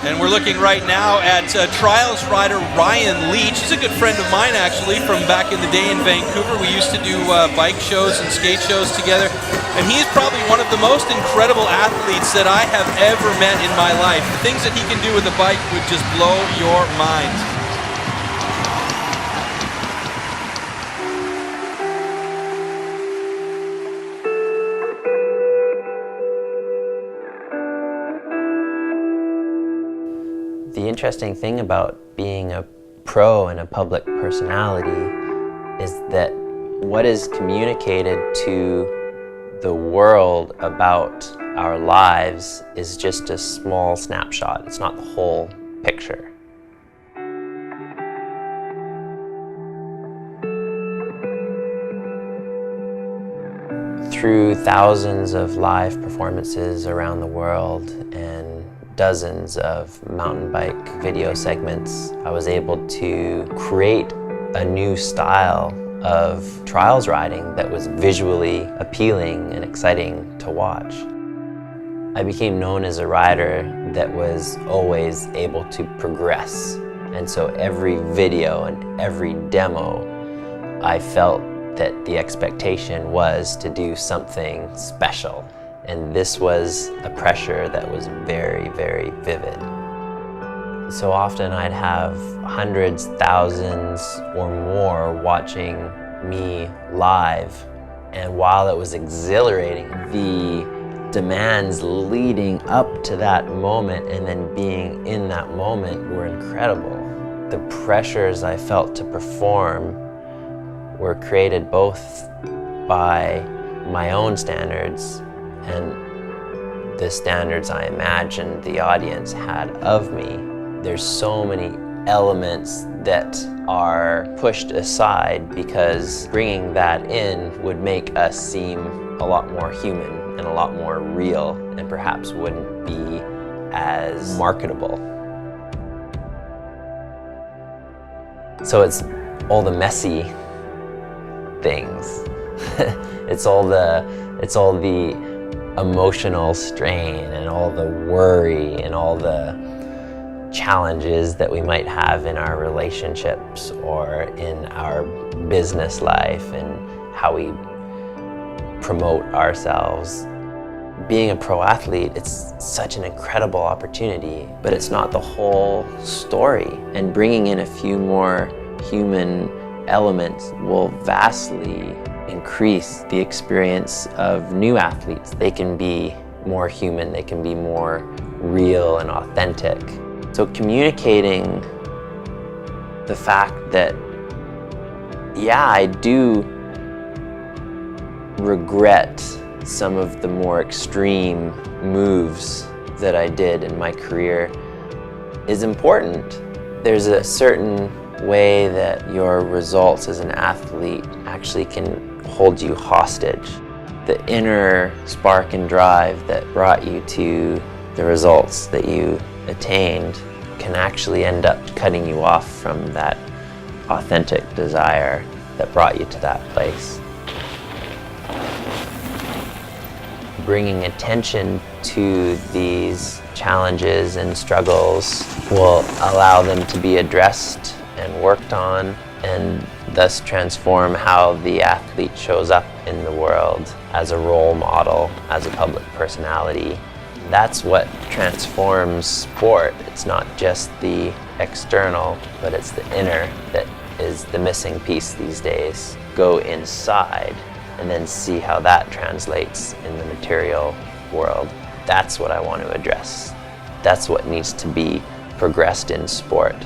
And we're looking right now at trials rider Ryan Leech. He's a good friend of mine, actually, from back in the day in Vancouver. We used to do bike shows and skate shows together. And he is probably one of the most incredible athletes that I have ever met in my life. The things that he can do with a bike would just blow your mind. The interesting thing about being a pro and a public personality is that what is communicated to the world about our lives is just a small snapshot. It's not the whole picture. Through thousands of live performances around the world and dozens of mountain bike video segments, I was able to create a new style of trials riding that was visually appealing and exciting to watch. I became known as a rider that was always able to progress, and so every video and every demo, I felt that the expectation was to do something special. And this was a pressure that was very, very vivid. So often I'd have hundreds, thousands, or more watching me live. And while it was exhilarating, the demands leading up to that moment and then being in that moment were incredible. The pressures I felt to perform were created both by my own standards and the standards I imagined the audience had of me. There's so many elements that are pushed aside because bringing that in would make us seem a lot more human and a lot more real, and perhaps wouldn't be as marketable. So it's all the messy things. It's all the emotional strain and all the worry and all the challenges that we might have in our relationships or in our business life and how we promote ourselves. Being a pro athlete, it's such an incredible opportunity, but it's not the whole story. And bringing in a few more human elements will vastly increase the experience of new athletes. They can be more human, they can be more real and authentic. So communicating the fact that, yeah, I do regret some of the more extreme moves that I did in my career is important. There's a certain way that your results as an athlete actually can hold you hostage. The inner spark and drive that brought you to the results that you attained can actually end up cutting you off from that authentic desire that brought you to that place. Bringing attention to these challenges and struggles will allow them to be addressed and worked on, and thus transform how the athlete shows up in the world as a role model, as a public personality. That's what transforms sport. It's not just the external, but it's the inner that is the missing piece these days. Go inside and then see how that translates in the material world. That's what I want to address. That's what needs to be progressed in sport.